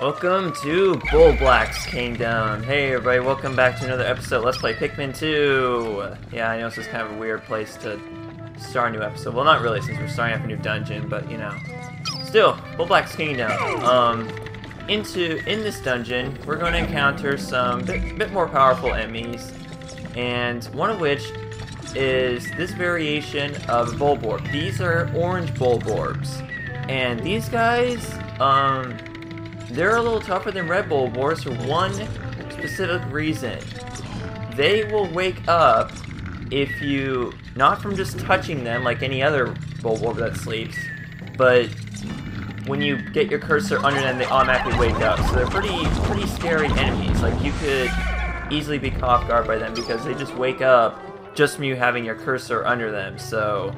Welcome to Bulblax Kingdom. Hey everybody, welcome back to another episode. Let's play Pikmin 2. Yeah, I know this is kind of a weird place to start a new episode. Well, not really, since we're starting up a new dungeon, but you know. Still, Bulblax Kingdom. In this dungeon, we're going to encounter some bit more powerful enemies, and one of which is this variation of Bulborb. These are orange Bulborbs, and these guys, they're a little tougher than red Bulborbs for one specific reason. They will wake up if you, not from just touching them like any other Bulborb that sleeps, but when you get your cursor under them, they automatically wake up. So they're pretty scary enemies. Like, you could easily be caught off guard by them because they just wake up just from you having your cursor under them. So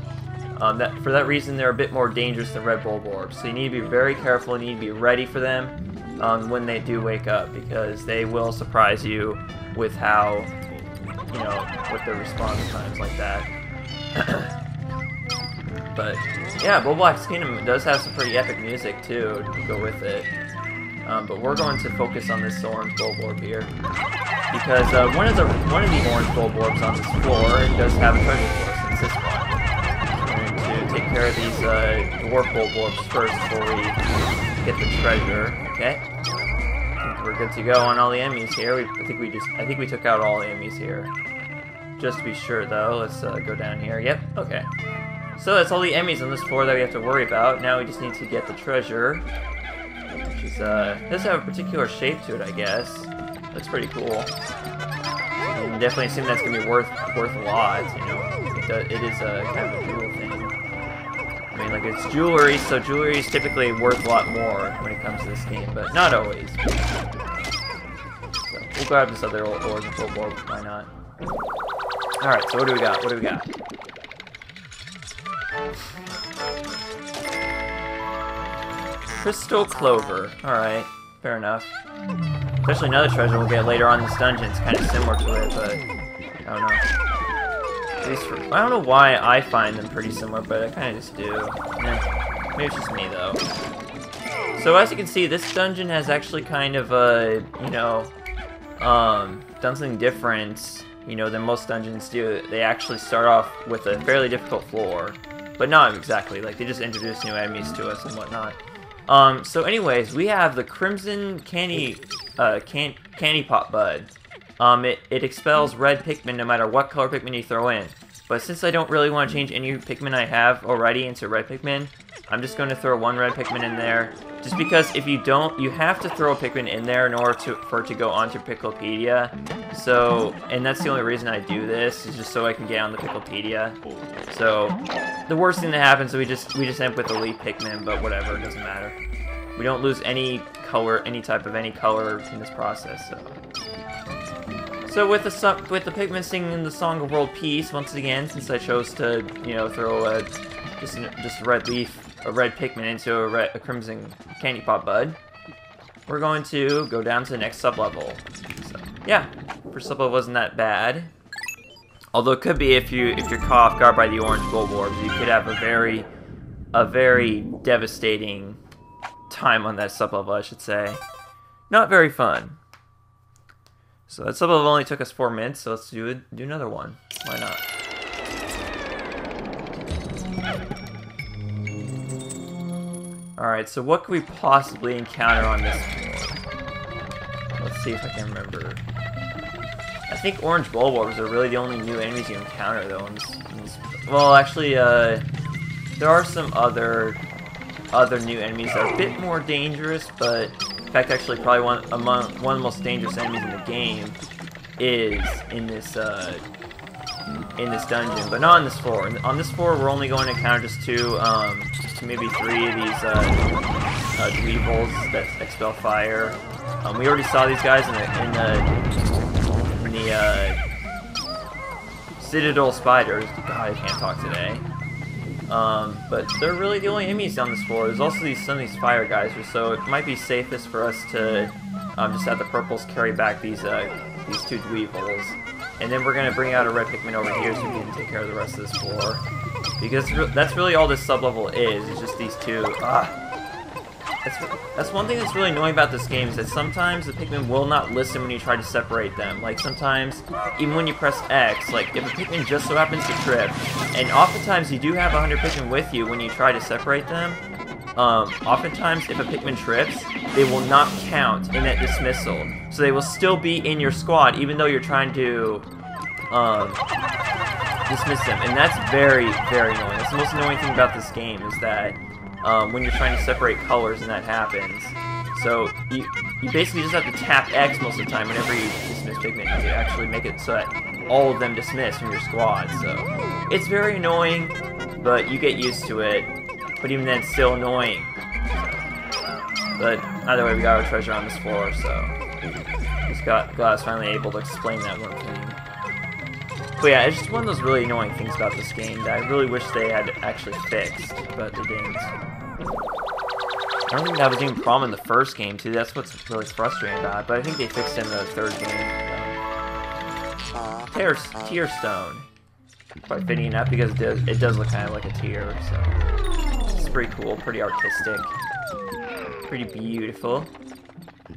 for that reason, they're a bit more dangerous than red Bulborbs. So you need to be very careful. You need to be ready for them when they do wake up, because they will surprise you with how, you know, with their response times like that. But yeah, Bulblax Kingdom does have some pretty epic music too to go with it. But we're going to focus on this orange Bulborb here, because one of the orange Bulborbs on this floor does have a treasure for us, and it's this one. We're going to take care of these dwarf Bulborbs first before we get the treasure. Okay, I think we're good to go on all the enemies here. I think we took out all the enemies here. Just to be sure though, let's go down here. Yep. Okay. So that's all the enemies on this floor that we have to worry about. Now we just need to get the treasure, which is, does have a particular shape to it, I guess. Looks pretty cool. And definitely assume that's gonna be worth a lot. You know, it is a kind of a jewel thing. I mean, like, it's jewelry, so jewelry is typically worth a lot more when it comes to this game, but not always. So we'll grab this other orange Bulborb. Why not? All right. So what do we got? What do we got? Crystal Clover. Alright, fair enough. Especially another treasure we'll get later on in this dungeon. It's kind of similar to it, but I don't know. At least I don't know why I find them pretty similar, but I kind of just do. Maybe it's just me, though. So as you can see, this dungeon has actually kind of, you know, done something different, you know, than most dungeons do. They actually start off with a fairly difficult floor. But not exactly, like, they just introduce new enemies to us and whatnot. So anyways, we have the Crimson Candy Pop Bud. It expels red Pikmin no matter what color Pikmin you throw in. But since I don't really want to change any Pikmin I have already into red Pikmin, I'm just going to throw one red Pikmin in there. Just because if you don't, you have to throw a Pikmin in there in order for it to go onto Picklepedia. So, and that's the only reason I do this, is just so I can get on the Picklepedia. So, the worst thing that happens is we just end up with elite Pikmin, but whatever, it doesn't matter. We don't lose any color, any color in this process. So with the Pikmin singing the Song of World Peace once again, since I chose to, you know, throw just a red leaf. A red Pikmin into a Crimson Candy Pop Bud, we're going to go down to the next sublevel. So, yeah, first sublevel wasn't that bad. Although it could be if you're caught off guard by the orange Bulborbs, you could have a very devastating time on that sublevel, I should say. Not very fun. So that sublevel only took us 4 minutes, so let's do another one. Why not? Alright, so what could we possibly encounter on this floor? Let's see if I can remember. I think orange Bulborbs are really the only new enemies you encounter, though. Well, actually, there are some other new enemies that are a bit more dangerous, but in fact, actually, probably one of the most dangerous enemies in the game is in this dungeon, but not on this floor. On this floor, we're only going to encounter just two, maybe 3 of these sublevels that expel fire. We already saw these guys in the Citadel Spiders. God, I can't talk today. But they're really the only enemies on this floor. There's also some of these fire geysers, so it might be safest for us to just have the purples carry back these 2 dweevils. And then we're going to bring out a red Pikmin over here so we can take care of the rest of this floor. Because that's really all this sublevel is just these 2. that's one thing that's really annoying about this game, is that sometimes the Pikmin will not listen when you try to separate them. Like, sometimes, even when you press X, like, if a Pikmin just so happens to trip, and oftentimes you do have 100 Pikmin with you when you try to separate them, oftentimes if a Pikmin trips, they will not count in that dismissal. So they will still be in your squad, even though you're trying to, dismiss them. And that's very, very annoying. That's the most annoying thing about this game, is that when you're trying to separate colors and that happens. So you basically just have to tap X most of the time whenever you dismiss Pikmin to actually make it so that all of them dismiss from your squad. So it's very annoying, but you get used to it. But even then, it's still annoying. But either way, we got our treasure on this floor, so just glad I was finally able to explain that one thing. But yeah, it's just one of those really annoying things about this game that I really wish they had actually fixed, but they didn't. I don't think that was even a problem in the first game, too. That's what's really frustrating about it, but I think they fixed it in the third game. Tear stone. Quite fitting enough, because it does look kind of like a tear, so it's pretty cool, pretty artistic, pretty beautiful.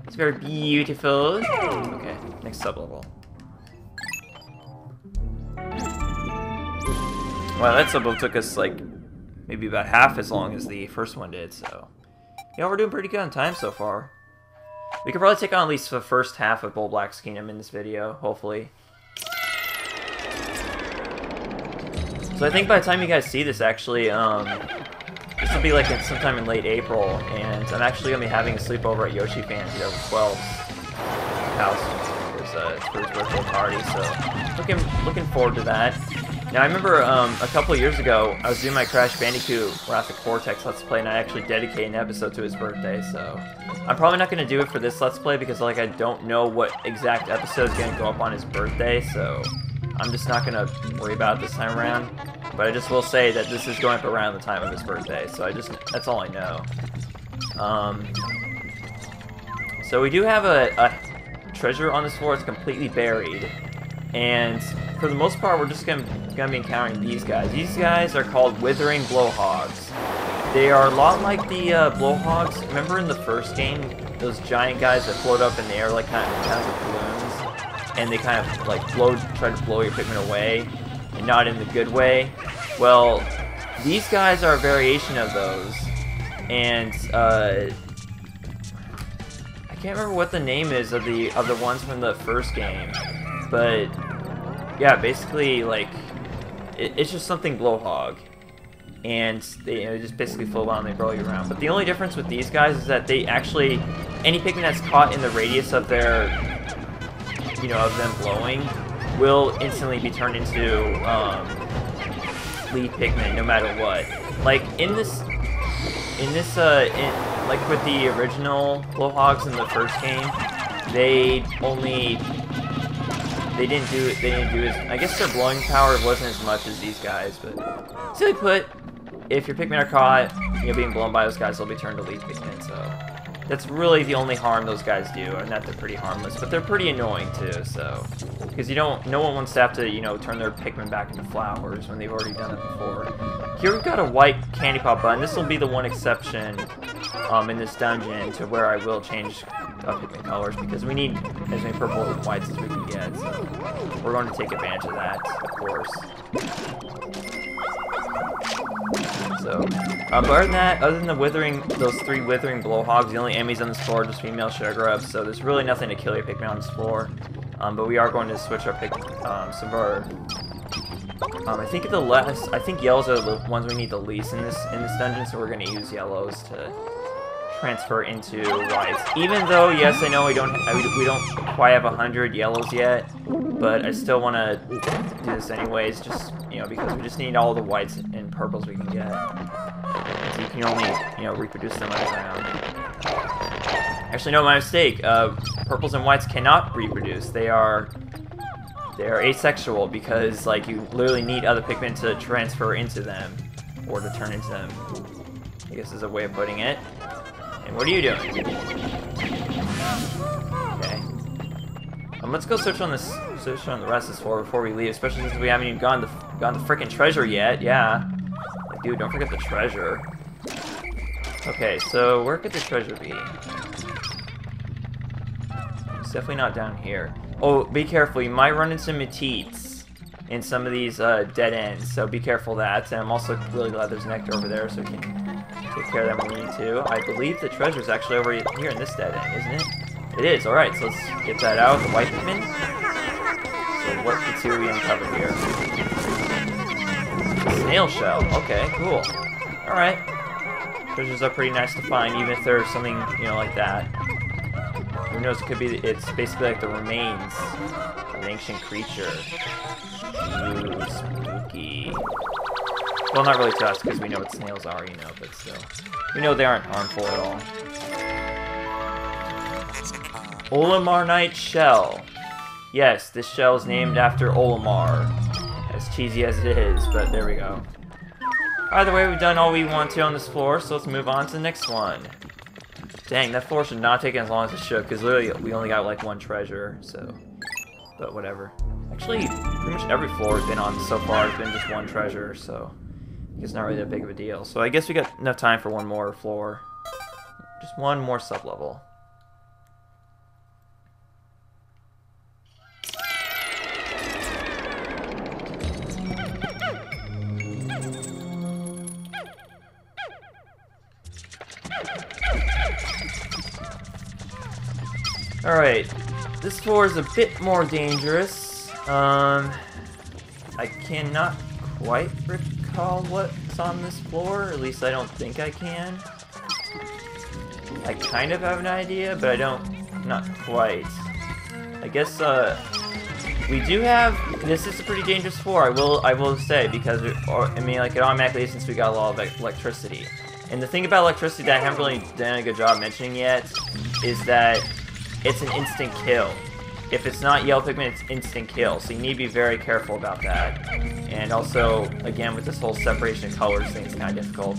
It's very beautiful. Okay, next sublevel. Wow, that sublevel took us, like, maybe about half as long as the first one did, so... Yeah, we're doing pretty good on time so far. We could probably take on at least the first half of Bulblax Kingdom in this video, hopefully. So I think by the time you guys see this, actually, this will be, like, sometime in late April, and I'm actually going to be having a sleepover at Yoshi Fan 2012's house. It's for his birthday party, so looking forward to that. Now, I remember a couple of years ago, I was doing my Crash Bandicoot Wrath of Cortex Let's Play, and I actually dedicated an episode to his birthday, so... I'm probably not going to do it for this Let's Play, because, like, I don't know what exact episode is going to go up on his birthday, so... I'm just not going to worry about it this time around. But I just will say that this is going up around the time of his birthday, so that's all I know. So we do have a treasure on this floor. It's completely buried. And for the most part, we're just gonna be encountering these guys. These guys are called Withering Blowhogs. They are a lot like the Blowhogs. Remember in the first game, those giant guys that float up in the air like kind of balloons, and they kind of like try to blow your Pikmin away, and not in the good way. Well, these guys are a variation of those, and I can't remember what the name is of the ones from the first game. But, yeah, basically, like, it's just something Blowhog. And they just basically float around and they roll you around. But the only difference with these guys is that they actually, any Pikmin that's caught in the radius of their, you know, of them blowing, will instantly be turned into, lead Pikmin, no matter what. Like, like with the original Blowhogs in the first game, they didn't do as, I guess their blowing power wasn't as much as these guys, but simply put, if your Pikmin are caught, you know, being blown by those guys, they'll be turned to lead Pikmin, so that's really the only harm those guys do, and that they're pretty harmless, but they're pretty annoying too, so, because no one wants to have to, you know, turn their Pikmin back into flowers when they've already done it before. Here we've got a white candy pop button. This will be the one exception in this dungeon to where I will change Pikmin colors, because we need as many purples and whites as we can get, so we're going to take advantage of that, of course. So, but other than those 3 withering Blowhogs, the only enemies on this floor are just female Shellgrubs, so there's really nothing to kill your Pikmin on this floor. But we are going to switch our some of our. I think yellows are the ones we need the least in this dungeon, so we're going to use yellows to transfer into whites. Even though, yes, I know we don't quite have 100 yellows yet, but I still want to do this anyways, just, you know, because we just need all the whites and purples we can get. So you can only, you know, reproduce them underground. Actually, no, my mistake. Purples and whites cannot reproduce. They are asexual, because, like, you literally need other Pikmin to transfer into them, or to turn into them, I guess is a way of putting it. And what are you doing? Okay. Let's go search on the rest of this floor before we leave, especially since we haven't even gone the frickin' treasure yet. Yeah. Like, dude, don't forget the treasure. Okay, so where could the treasure be? It's definitely not down here. Oh, be careful. You might run into meteets in some of these dead ends, so be careful of that. And I'm also really glad there's nectar over there, so we can take care of that when we need to. I believe the treasure's actually over here in this dead end, isn't it? It is. Alright, so let's get that out. The white Pikmin. So what do we uncover here? Snail shell. Okay, cool. Alright. Treasures are pretty nice to find, even if there's something, you know, like that. Who knows, it could be, it's basically like the remains of an ancient creature. Ooh, spooky. Well, not really to us, because we know what snails are, you know, but still. We know they aren't harmful at all. Olimarnite Shell. Yes, this shell is named after Olimar. As cheesy as it is, but there we go. Either way, we've done all we want to on this floor, so let's move on to the next one. Dang, that floor should not take as long as it should, because literally we only got like one treasure, so... But whatever. Actually, pretty much every floor we've been on so far has been just one treasure, so... It's not really that big of a deal. So I guess we got enough time for one more floor. Just one more sub-level. Alright, this floor is a bit more dangerous. I cannot quite recall what's on this floor, at least I don't think I can. I kind of have an idea, but not quite. I guess, we do have, this is a pretty dangerous floor, I will say, because, it automatically is since we got a lot of electricity. And the thing about electricity that I haven't really done a good job mentioning yet, is that it's an instant kill. If it's not yellow Pikmin, it's instant kill, so you need to be very careful about that. And also, again, with this whole separation of colors thing, it's kind of difficult.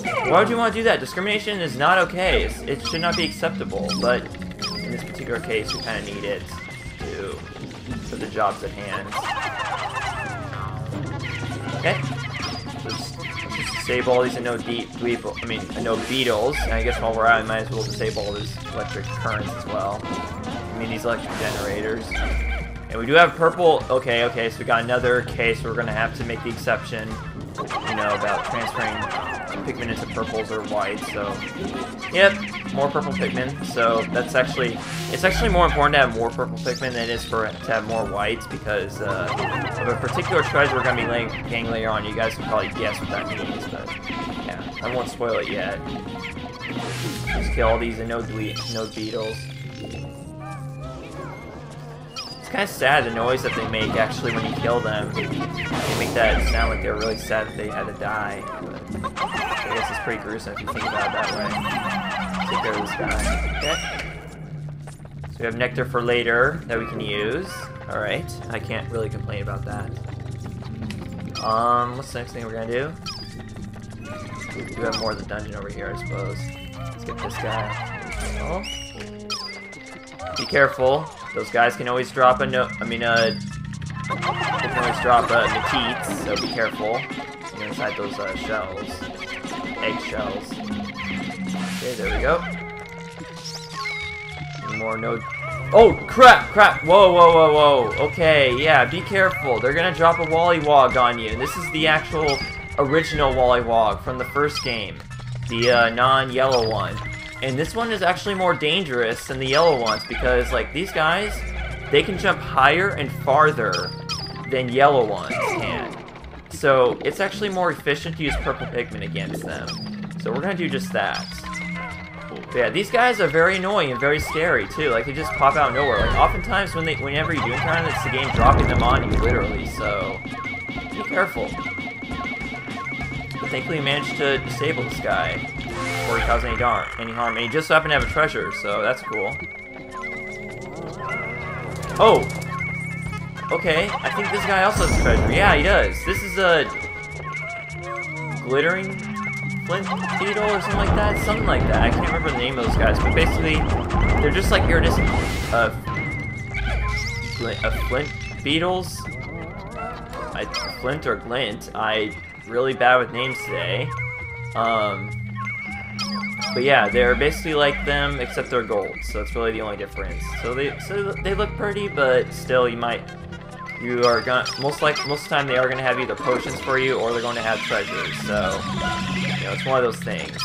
Why would you want to do that? Discrimination is not okay. It should not be acceptable, but in this particular case, we kind of need it for the jobs at hand. Okay. Just disable all these anode beetles, and I guess while we're at it, I might as well disable all these electric currents as well. I mean, these electric generators. And we do have purple. Okay, so we got another case where we're gonna have to make the exception, you know, about transferring Pikmin into purples or whites. So, yep, more purple Pikmin. So it's actually more important to have more purple Pikmin than it is to have more whites, because of a particular treasure we're gonna be getting later on. You guys can probably guess what that means, but yeah, I won't spoil it yet. Just kill all these anode beetles. It's kind of sad, the noise that they make actually when you kill them. They make that sound like they're really sad that they had to die. But I guess it's pretty gruesome if you think about it that way. Take care of this guy. Okay. So we have nectar for later that we can use. Alright, I can't really complain about that. What's the next thing we're gonna do? We do have more of the dungeon over here, I suppose. Let's get this guy. Oh. Be careful. Those guys can always drop they can always drop meteets, so be careful. You're inside those shells. Egg shells. Okay, there we go. Any more node. Oh, crap! Whoa. Okay, yeah, be careful. They're gonna drop a Wollywog on you. And this is the actual original Wollywog from the first game. The non-yellow one. And this one is actually more dangerous than the yellow ones, because, like, these guys, they can jump higher and farther than yellow ones can. So, it's actually more efficient to use purple Pikmin against them. So, we're gonna do just that. But yeah, these guys are very annoying and very scary, too. Like, they just pop out of nowhere. Like, oftentimes, whenever you do encounter them, it's the game dropping them on you, literally. So, be careful. But thankfully, we managed to disable this guy before he caused any harm. And he just happened to have a treasure, so that's cool. Oh! Okay, I think this guy also has a treasure. Yeah, he does. This is a glittering flint beetle or something like that. Something like that. I can't remember the name of those guys, but basically, they're just like iridescent flint beetles. Flint or glint. I really bad with names today. But yeah, they're basically like them, except they're gold, so it's really the only difference. So they look pretty, but still you are gonna most of the time they are gonna have either potions for you or they're going to have treasures. So you know, it's one of those things.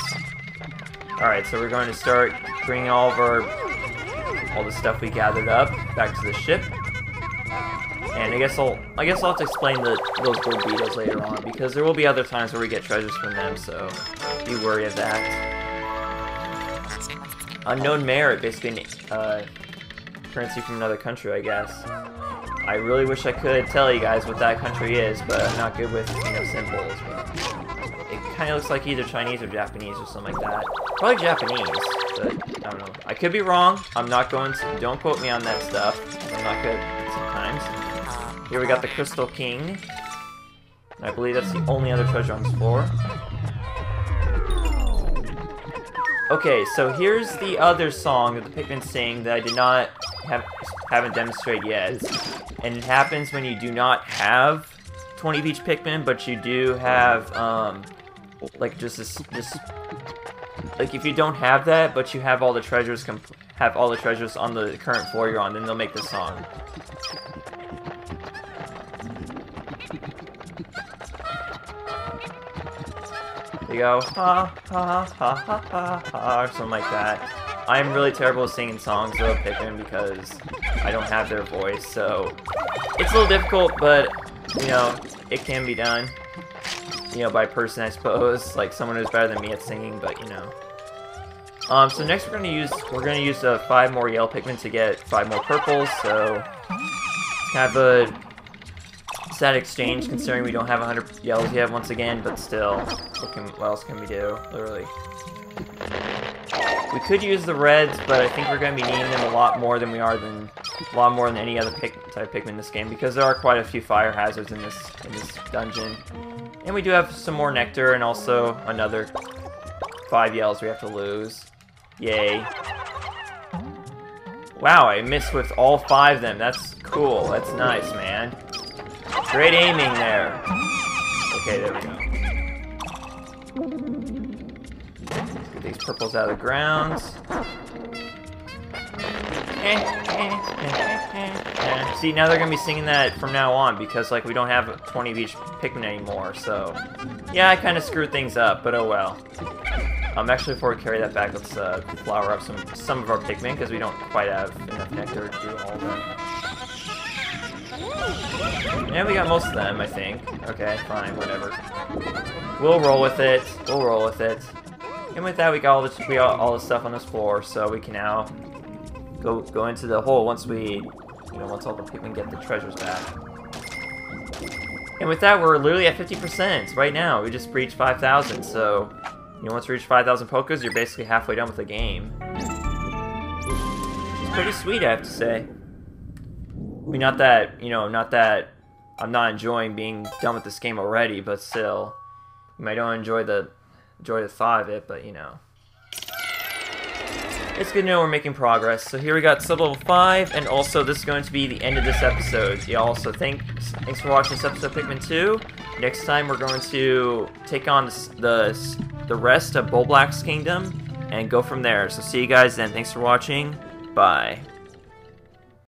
All right, so we're going to start bringing all the stuff we gathered up back to the ship. And I guess I'll have to explain those gold beetles later on, because there will be other times where we get treasures from them, so be wary of that. Unknown merit, basically currency from another country, I guess. I really wish I could tell you guys what that country is, but I'm not good with, you know, symbols. But it kind of looks like either Chinese or Japanese or something like that. Probably Japanese, but I don't know. I could be wrong. I'm not going to. Don't quote me on that stuff. I'm not good sometimes. Here we got the Crystal King. I believe that's the only other treasure on this floor. Okay, so here's the other song that the Pikmin sing that I did not haven't demonstrated yet. And it happens when you do not have 20 of each Pikmin, but you do have like like if you don't have that, but you have all the treasures on the current floor you're on, then they'll make this song. They go ha ha ha ha ha ha or something like that. I'm really terrible at singing songs though, Pikmin, because I don't have their voice, so it's a little difficult, but you know, it can be done. You know, by a person, I suppose, like someone who's better than me at singing, but you know. So next we're gonna use 5 more yellow Pikmin to get 5 more purples. So it's kind of a sad exchange considering we don't have 100 yellows yet once again, but still, what else can we do? Literally. We could use the reds, but I think we're going to be needing them a lot more than any other type of Pikmin in this game, because there are quite a few fire hazards in this dungeon. And we do have some more nectar and also another 5 yellows we have to lose. Yay. Wow, I missed with all 5 of them. That's cool. That's nice, man. Great aiming there. Okay, there we go. Let's get these purples out of the ground. See, now they're gonna be singing that from now on, because like we don't have 20 of each Pikmin anymore, so yeah, I kind of screwed things up, but oh well. Actually, before we carry that back, let's flower up some of our Pikmin, because we don't quite have enough nectar to do all of them. Yeah, we got most of them, I think. Okay, fine, whatever. We'll roll with it. We'll roll with it. And with that, we got all the stuff on this floor, so we can now go into the hole once all the Pikmin get the treasures back. And with that, we're literally at 50% right now. We just breached 5,000, so once we reach 5,000 Pokas, you're basically halfway done with the game. It's pretty sweet, I have to say. I mean, not that I'm not enjoying being done with this game already, but still, I don't enjoy the thought of it, but you know. It's good to know we're making progress. So here we got sublevel 5, and also this is going to be the end of this episode. Y'all, so thanks for watching this episode of Pikmin 2. Next time we're going to take on the rest of Bulblax Kingdom and go from there. So see you guys then. Thanks for watching. Bye.